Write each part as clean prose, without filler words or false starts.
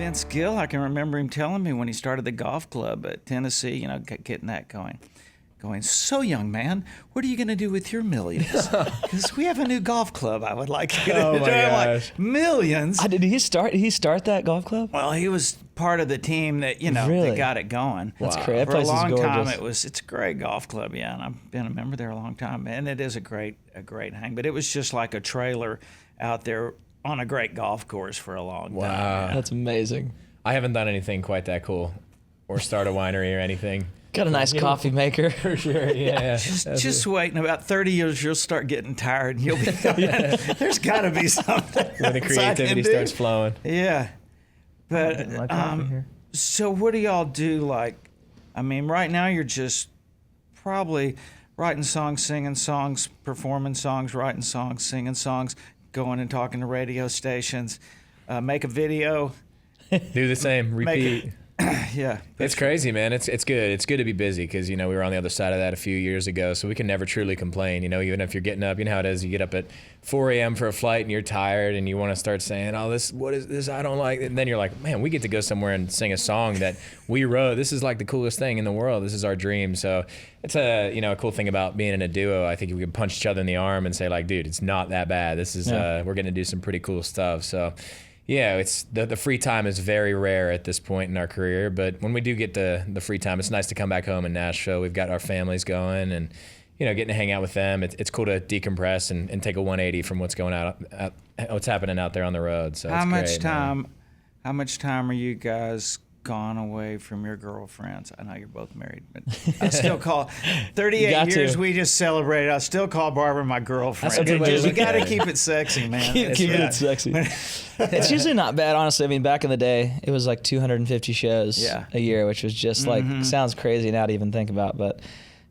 Vince Gill, I can remember him telling me when he started the golf club at Tennessee, you know, getting that going. So young man, what are you going to do with your millions? Because we have a new golf club I would like you to Oh my gosh. like, millions? Did he start that golf club? Well, he was part of the team that, you know, Really? that got it going. That's great. That For a place is long time, gorgeous. it's a great golf club, yeah, and I've been a member there a long time, and it is a great hang. But it was just like a trailer out there on a great golf course for a long time. Wow. That's amazing. I haven't done anything quite that cool, or start a winery or anything. Got a nice coffee maker. For sure, yeah. Just wait. In about 30 years, you'll start getting tired, and you'll be there's got to be something When the else I can creativity do. starts flowing. Yeah. But My coffee here. so what do y'all do? Like, I mean, right now you're just probably writing songs, singing songs, performing songs, writing songs, singing songs, going and talking to radio stations, make a video. Do the same, repeat. Yeah. It's crazy, man. It's good. It's good to be busy because, you know, we were on the other side of that a few years ago, so we can never truly complain. You know, even if you're getting up, you know how it is. You get up at 4 a.m. for a flight and you're tired and you want to start saying, oh, what is this? I don't like it. And then you're like, man, we get to go somewhere and sing a song that we wrote. This is like the coolest thing in the world. This is our dream. So it's a cool thing about being in a duo. I think we can punch each other in the arm and say, like, dude, it's not that bad. This is we're going to do some pretty cool stuff. So yeah, it's the free time is very rare at this point in our career, but when we do get the free time, it's nice to come back home in Nashville. We've got our families going, and you know, getting to hang out with them. It's cool to decompress and take a 180 from what's going what's happening out there on the road. So How it's much great, time? man. How much time are you guys gone away from your girlfriends? I know you're both married, but I still call 38 got years to. we just celebrated. I still call Barbara my girlfriend. That's a good way to You look got to at it. keep it sexy, man. Keep it sexy. It's usually not bad, honestly. I mean, back in the day, it was like 250 shows a year, which was just like, sounds crazy now to even think about. But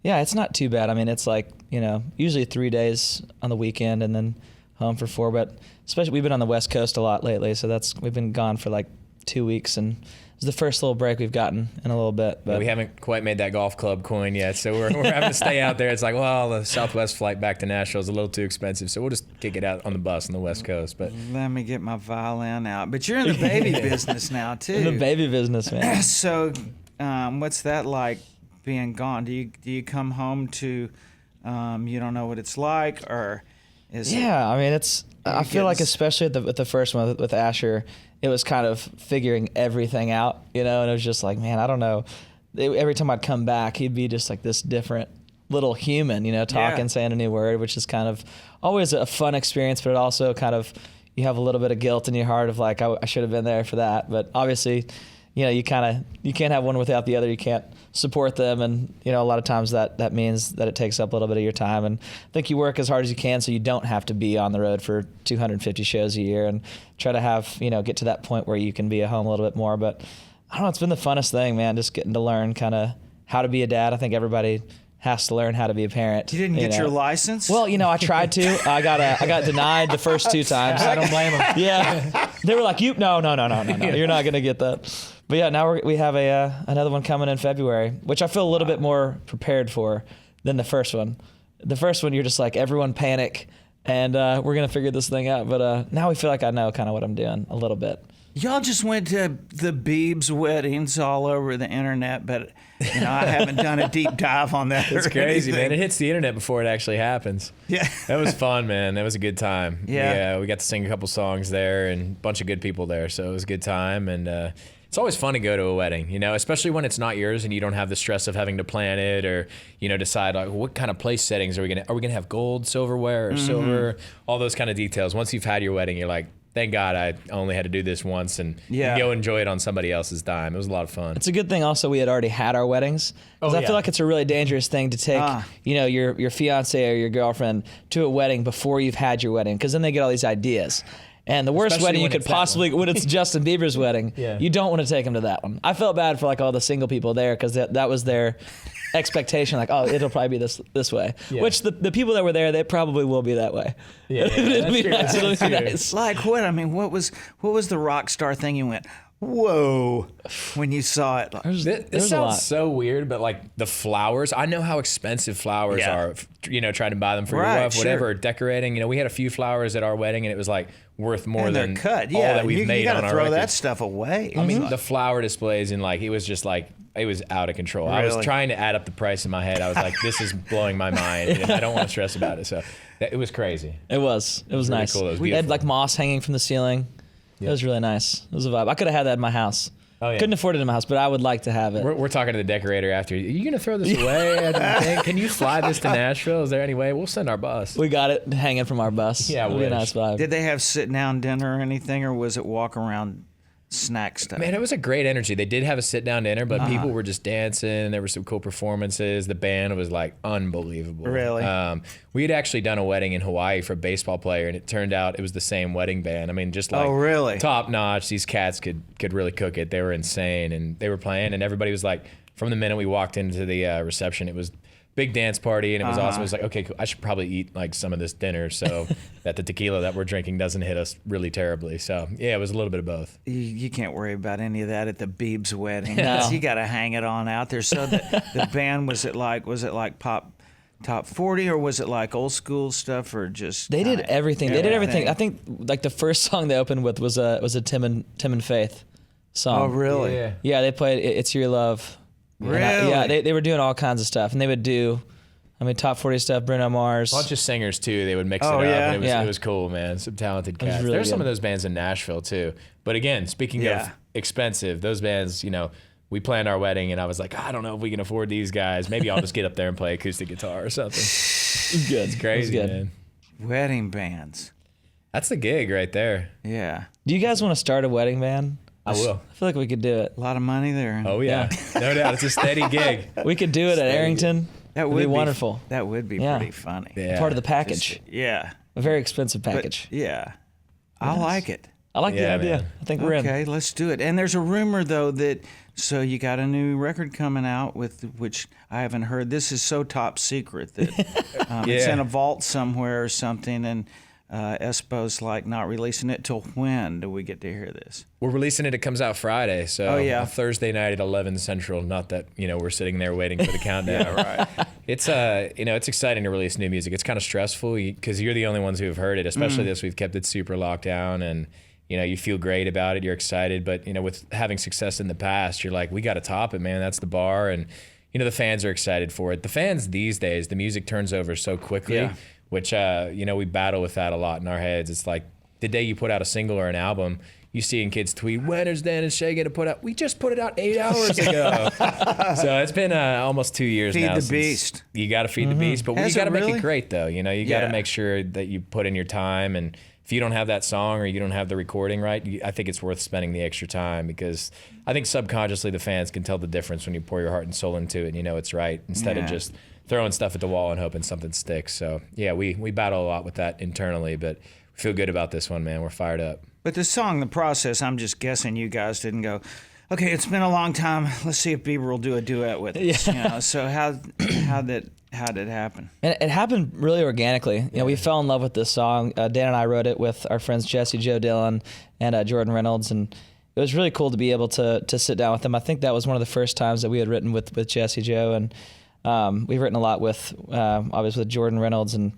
yeah, it's not too bad. I mean, it's like, you know, usually 3 days on the weekend and then home for 4. But especially, we've been on the West Coast a lot lately. So we've been gone for like 2 weeks. And it's the first little break we've gotten in a little bit. But We haven't quite made that golf club coin yet, so we're having to stay out there. It's like, well, the Southwest flight back to Nashville is a little too expensive, so we'll just kick it out on the bus on the West Coast. But Let me get my violin out. But you're in the baby business now, too. in the baby business, man. So what's that like being gone? Do you come home to you don't know what it's like, or is it? Yeah, I mean, I feel like, getting- especially with the first one with Asher, it was kind of figuring everything out, you know, and it was just like, man, I don't know. Every time I'd come back, he'd be just like this different little human, you know, talking, saying a new word, which is kind of always a fun experience, but it also kind of, you have a little bit of guilt in your heart of like, I should have been there for that. But obviously, you know, you can't have one without the other. You can't support them. And, you know, a lot of times that means that it takes up a little bit of your time. And I think you work as hard as you can so you don't have to be on the road for 250 shows a year, and try to have, you know, get to that point where you can be at home a little bit more. But I don't know, it's been the funnest thing, man, just getting to learn kind of how to be a dad. I think everybody has to learn how to be a parent. You didn't get know. your license? Well, you know, I tried to. I got denied the first 2 times. I don't blame them. Yeah, they were like, no, you're not gonna get that. But yeah, now we have another one coming in February, which I feel a little bit more prepared for than the first one. The first one, you're just like, everyone panic, and we're gonna figure this thing out. But now we feel like I know kind of what I'm doing a little bit. Y'all just went to the Biebs weddings all over the internet, but you know, I haven't done a deep dive on that. it's or crazy, man. It anything. hits the internet before it actually happens. Yeah. That was fun, man. That was a good time. Yeah. We got to sing a couple songs there and a bunch of good people there, so it was a good time. And it's always fun to go to a wedding, you know, especially when it's not yours and you don't have the stress of having to plan it or, you know, decide like what kind of place settings are we gonna have gold, silverware, or silver, all those kind of details. Once you've had your wedding, you're like, thank God I only had to do this once, and you go enjoy it on somebody else's dime. It was a lot of fun. It's a good thing also we had already had our weddings, because I feel like it's a really dangerous thing to take, you know, your fiance or your girlfriend to a wedding before you've had your wedding, because then they get all these ideas. And the worst Especially wedding you when could it's that possibly, when it's Justin Bieber's wedding, you don't want to take them to that one. I felt bad for like all the single people there, because that was their expectation, like, oh, it'll probably be this way. Which the people that were there, they probably will be that way. Yeah, It'll be true. nice. It'll be That's true. nice. Like what? I mean, what was the rock star thing you went, whoa, when you saw it. This There's a sounds lot. so weird, but like the flowers, I know how expensive flowers Yeah. are, trying to buy them for Right, your wife, whatever, sure. or decorating. We had a few flowers at our wedding and it was like worth more And they're than cut. all Yeah, that we've you made gotta on our throw records. that stuff away. I mean, the flower displays and like, it was just like, it was out of control. I was Really? trying to add up the price in my head. I was like, this is blowing my mind and I don't want to stress about it. So it was crazy. It was really nice. cool. It was We had beautiful. like moss hanging from the ceiling. It was really nice. It was a vibe. I could have had that in my house. Oh, yeah. Couldn't afford it in my house, but I would like to have it. We're talking to the decorator after. Are you going to throw this away? I didn't think. Can you fly this to Nashville? Is there any way? We'll send our bus. We got it hanging from our bus. Yeah, I It'll be a wish. nice vibe. Did they have sit down dinner or anything, or was it walk around snack stuff? Man, it was a great energy. They did have a sit-down dinner, but people were just dancing. There were some cool performances. The band was like unbelievable. Really? We had actually done a wedding in Hawaii for a baseball player, and it turned out it was the same wedding band. I mean, just like Oh, really? top notch. These cats could really cook it. They were insane, and they were playing, and everybody was like, from the minute we walked into the reception, it was big dance party, and it was awesome. It was like, okay, cool. I should probably eat like some of this dinner so that the tequila that we're drinking doesn't hit us really terribly. So yeah, it was a little bit of both. You can't worry about any of that at the Beebs wedding. No. You got to hang it on out there. So the band, was it like pop top 40, or was it like old school stuff, or just They did kinda everything. They did everything. I think like the first song they opened with was a Tim and Faith song. Oh, really? Yeah, they played "It's Your Love." And Really? yeah, they were doing all kinds of stuff, and they would do, top 40 stuff. Bruno Mars. A bunch of singers too. They would mix Oh, it up. yeah? And Yeah. it was cool, man. Some talented cats. really There's some good. of those bands in Nashville too. But again, speaking Yeah. of expensive, those bands, we planned our wedding and I was like, I don't know if we can afford these guys. Maybe I'll just get up there and play acoustic guitar or something. good. It's crazy, good. man. Wedding bands. That's the gig right there. Yeah. Do you guys want to start a wedding band? I will. I feel like we could do it. A lot of money there. Oh yeah. No doubt. It's a steady gig. We could do it at Arrington. That It'd would be wonderful. That would be Yeah. pretty funny. Yeah. Part of the package. Yeah. A very expensive But, package. yeah. I like it. I like the Yeah, idea. man. I think we're in. Okay, let's do it. And there's a rumor though that you got a new record coming out with which I haven't heard. This is so top secret that it's Yeah. in a vault somewhere or something, and Espo's like not releasing it till when do we get to hear this? We're releasing it. It comes out Friday. So Oh, yeah. Thursday night at 11 Central. Not that, we're sitting there waiting for the countdown. Right. It's it's exciting to release new music. It's kind of stressful because you're the only ones who have heard it, especially this. We've kept it super locked down and you feel great about it. You're excited, but with having success in the past, you're like, we got to top it, man. That's the bar. And the fans are excited for it. The fans these days, the music turns over so quickly, Yeah. which we battle with that a lot in our heads. It's like the day you put out a single or an album, you seeing kids tweet, when is Dan and Shay going to put out? We just put it out 8 hours ago. So it's been almost 2 years Feed now. the since beast. You got to feed the beast, but Has you got to it make really? it great though. You got Yeah. to make sure that you put in your time, and if you don't have that song or you don't have the recording right, I think it's worth spending the extra time, because I think subconsciously the fans can tell the difference when you pour your heart and soul into it and you know it's right, instead of Yeah. just throwing stuff at the wall and hoping something sticks. So yeah, we battle a lot with that internally, but we feel good about this one, man. We're fired up. But the song, the process, I'm just guessing you guys didn't go, okay, it's been a long time. Let's see if Bieber will do a duet with us. So how did it happen? And it happened really organically. We fell in love with this song. Dan and I wrote it with our friends Jesse, Joe Dillon, and Jordan Reynolds, and it was really cool to be able to sit down with them. I think that was one of the first times that we had written with Jesse, Joe, and we've written a lot with obviously with Jordan Reynolds, and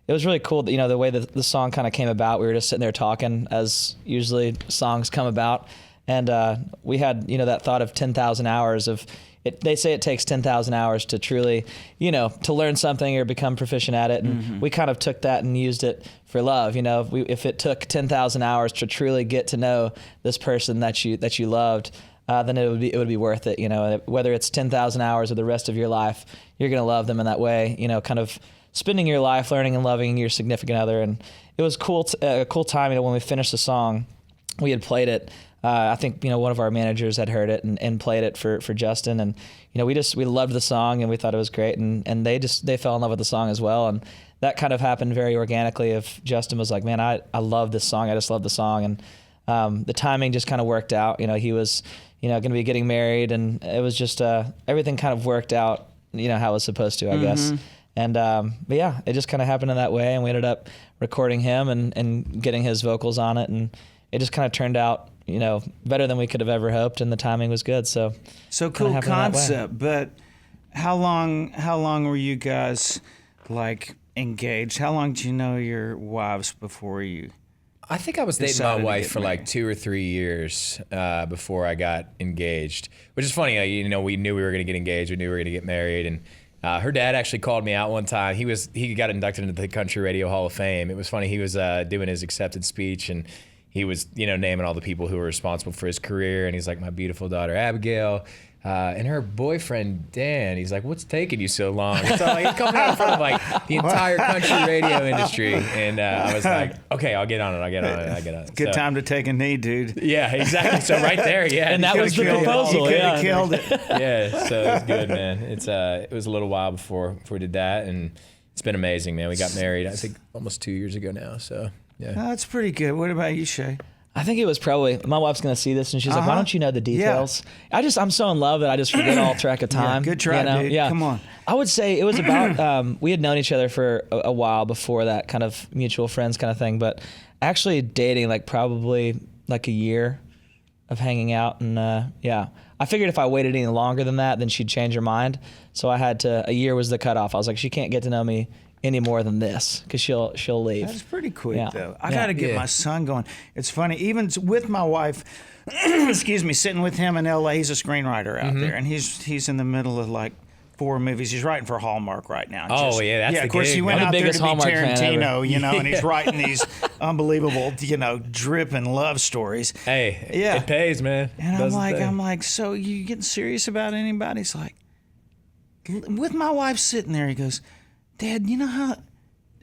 it was really cool that, the way that the song kind of came about. We were just sitting there talking, as usually songs come about, and we had that thought of 10,000 hours of it. They say it takes 10,000 hours to truly to learn something or become proficient at it, and we kind of took that and used it for love. If it took 10,000 hours to truly get to know this person that you loved, then it would be worth it. Whether it's 10,000 hours or the rest of your life, you're gonna love them in that way. Kind of spending your life learning and loving your significant other. And it was cool, a cool time. When we finished the song, we had played it. I think one of our managers had heard it and played it for Justin, and we loved the song and we thought it was great, and they fell in love with the song as well. And that kind of happened very organically. If Justin was like, man, I love this song, I just love the song, and the timing just kind of worked out. He was going to be getting married, and it was just everything kind of worked out how it was supposed to, I guess. And but yeah, it just kind of happened in that way, and we ended up recording him and getting his vocals on it, and it just kind of turned out better than we could have ever hoped, and the timing was good. So cool happened that way. concept. But how long were you guys like engaged? How long did you know your wives before you? I think I was dating Decided my to wife get for like married. 2 or 3 years before I got engaged, which is funny. We knew we were going to get engaged. We knew we were going to get married. And her dad actually called me out one time. He got inducted into the Country Radio Hall of Fame. It was funny. He was doing his acceptance speech, and he was, naming all the people who were responsible for his career. And he's like, my beautiful daughter, Abigail. And her boyfriend, Dan, he's like, what's taking you so long? So he's coming out in front of like the entire country radio industry. And I was like, okay, I'll get on it. Good time to take a knee, dude. Yeah, exactly. So right there, yeah. And that was the proposal. You could Yeah. have killed it. Yeah, so it was good, man. It was a little while before we did that, and it's been amazing, man. We got married, I think, almost 2 years ago now. So yeah. Oh, that's pretty good. What about you, Shay? I think it was probably, my wife's going to see this and she's like, why don't you know the details? Yeah. I'm so in love that I just forget all track of time. good try, dude. Yeah. Come on. I would say it was about, we had known each other for a while before that, kind of mutual friends kind of thing, but actually dating like probably like a year of hanging out. And I figured if I waited any longer than that, then she'd change her mind. So a year was the cutoff. I was like, she can't get to know me any more than this because she'll leave. That's pretty quick, Yeah. though. I Yeah. got to get my son going. It's funny, even with my wife, excuse me, sitting with him in L.A., he's a screenwriter out there, and he's in the middle of like 4 movies. He's writing for Hallmark right now. Oh, yeah, that's the of course, gig, he went man. out I'm the there biggest to be Hallmark fan Tarantino, ever. and he's writing these unbelievable, dripping love stories. Hey, Yeah. it pays, man. And Does the thing. I'm like, so you getting serious about anybody? He's like, with my wife sitting there, he goes, Dad, you know how,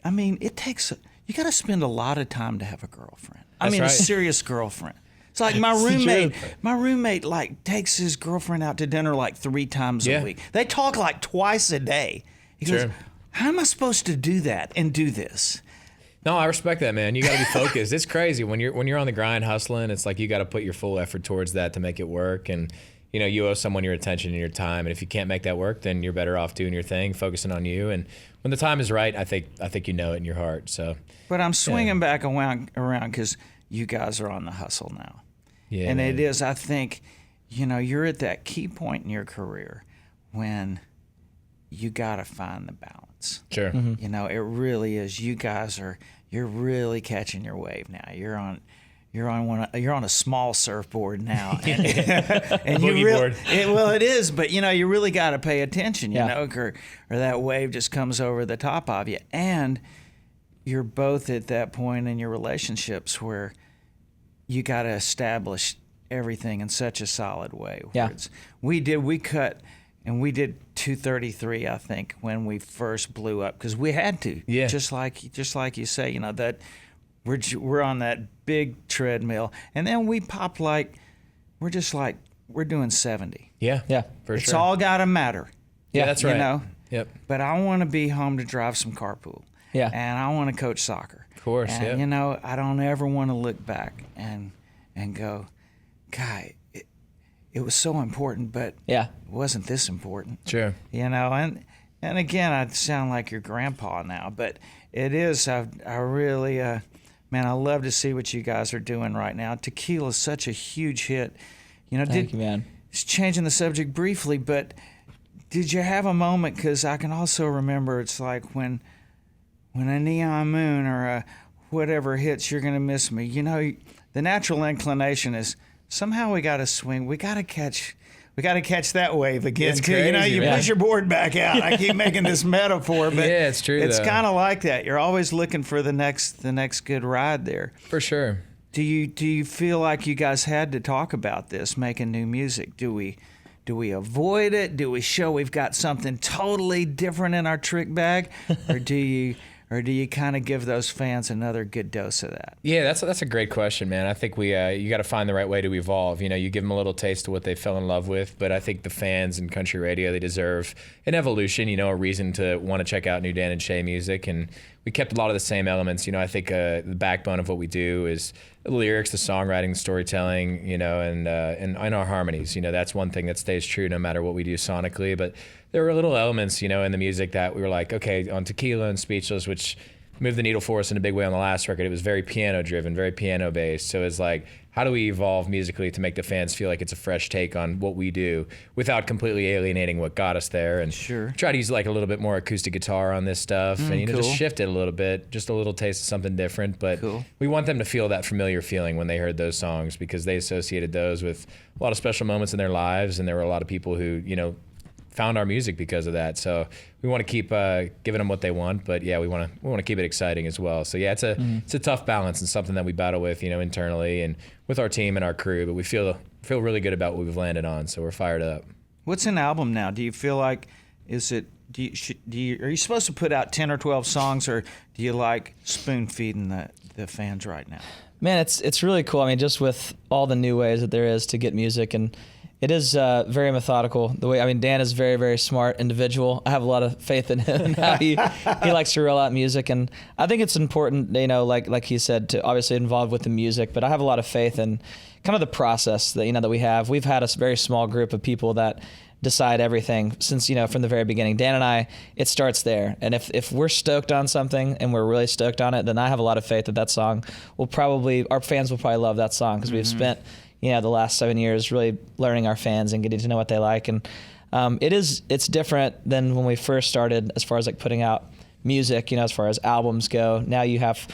it takes, you got to spend a lot of time to have a girlfriend. That's A right. serious girlfriend. It's like my roommate like takes his girlfriend out to dinner like 3 times Yeah. a week. They talk like twice a day. He goes, Sure. how am I supposed to do that and do this? No, I respect that, man. You got to be focused. It's crazy when you're on the grind hustling. It's like you got to put your full effort towards that to make it work. And you owe someone your attention and your time. And if you can't make that work, then you're better off doing your thing, focusing on you. And when the time is right, I think you know it in your heart. So. But I'm swinging back around because you guys are on the hustle now. Yeah, and man. it is, I think, you're at that key point in your career when you got to find the balance. Sure. It really is. You're really catching your wave now. You're on a small surfboard now, and you Boogie really, board. it is. But you really got to pay attention, Yeah. or that wave just comes over the top of you. And you're both at that point in your relationships where you got to establish everything in such a solid way. Yeah. We cut. And we did 233, I think, when we first blew up because we had to. Yeah. Just like you say, that we're on that big treadmill, and then we popped we're doing 70. Yeah. Yeah. For It's sure. all gotta matter. Yeah, that's right. Yep. But I want to be home to drive some carpool. Yeah. And I want to coach soccer. Of course, And yep. I don't ever want to look back and go, God, it was so important, but Yeah. it wasn't this important. Sure. And again, I sound like your grandpa now, but it is. I really, man, I love to see what you guys are doing right now. Tequila's such a huge hit. Thank you, man. It's changing the subject briefly, but did you have a moment? Because I can also remember it's like when a neon moon or a whatever hits, you're gonna miss me. The natural inclination is somehow we got to swing. We got to catch that wave again. It's too. crazy, You man. push your board back out. I keep making this metaphor, but Yeah, it's true, It's though. kind of like that. You're always looking for the next good ride there. For sure. Do you feel like you guys had to talk about this, making new music? Do we avoid it? Do we show we've got something totally different in our trick bag, or do you kind of give those fans another good dose of that? Yeah, that's a great question, man. I think you got to find the right way to evolve. You give them a little taste of what they fell in love with, but I think the fans in country radio, they deserve an evolution. A reason to want to check out new Dan and Shay music, and we kept a lot of the same elements. I think the backbone of what we do is the lyrics, the songwriting, the storytelling. And our harmonies. That's one thing that stays true no matter what we do sonically. But there were little elements, in the music that we were like, okay, on Tequila and Speechless, which moved the needle for us in a big way on the last record. It was very piano driven, very piano based. So it's like, how do we evolve musically to make the fans feel like it's a fresh take on what we do without completely alienating what got us there? And Sure. try to use like a little bit more acoustic guitar on this stuff, and cool. just shift it a little bit, just a little taste of something different. But Cool. we want them to feel that familiar feeling when they heard those songs, because they associated those with a lot of special moments in their lives, and there were a lot of people who found our music because of that. So we want to keep giving them what they want, but yeah, we want to keep it exciting as well. So yeah, it's a tough balance and something that we battle with, internally and with our team and our crew. But we feel really good about what we've landed on, so we're fired up. What's an album now? Do you feel like are you supposed to put out 10 or 12 songs, or do you like spoon feeding the fans right now? Man, it's really cool. I mean, just with all the new ways that there is to get music, and it is very methodical. Dan is a very, very smart individual. I have a lot of faith in him and how he likes to roll out music. And I think it's important, like he said, to obviously involve with the music, but I have a lot of faith in kind of the process that we have. We've had a very small group of people that decide everything since, from the very beginning. Dan and I, it starts there. And if we're stoked on something and we're really stoked on it, then I have a lot of faith that song our fans will probably love that song, because we've spent the last 7 years really learning our fans and getting to know what they like. And it's different than when we first started as far as like putting out music, as far as albums go. Now you have,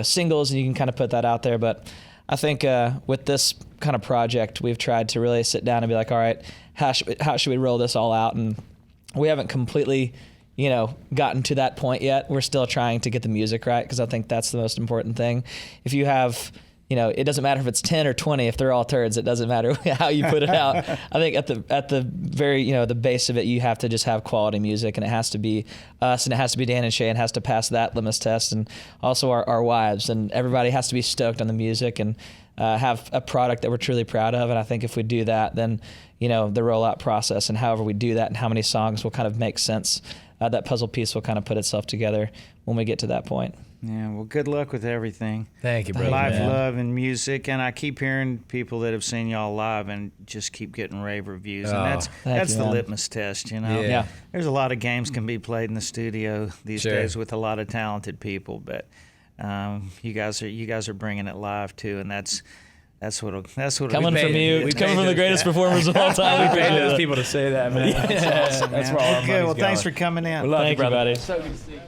singles, and you can kind of put that out there. But I think with this kind of project, we've tried to really sit down and be like, all right, how should we roll this all out? And we haven't completely, gotten to that point yet. We're still trying to get the music right, because I think that's the most important thing. If you have, it doesn't matter if it's 10 or 20, if they're all turds, it doesn't matter how you put it out. I think at the very, the base of it, you have to just have quality music, and it has to be us, and it has to be Dan and Shay, and has to pass that litmus test, and also our wives, and everybody has to be stoked on the music and have a product that we're truly proud of. And I think if we do that, then, the rollout process and however we do that and how many songs will kind of make sense, that puzzle piece will kind of put itself together when we get to that point. Yeah, well, good luck with everything. Thank you, brother. Life, man. love, and music. And I keep hearing people that have seen y'all live and just keep getting rave reviews. And that's the litmus test, Yeah. There's a lot of games can be played in the studio these Sure. days with a lot of talented people, but you guys are bringing it live too, and that's what'll Coming from you, coming from the greatest performers of all time. We paid those people to say that, man. That's awesome. That's where all our Okay, money's well, thanks going. for coming in. We love you, Thank you, brother. buddy. So good to see you.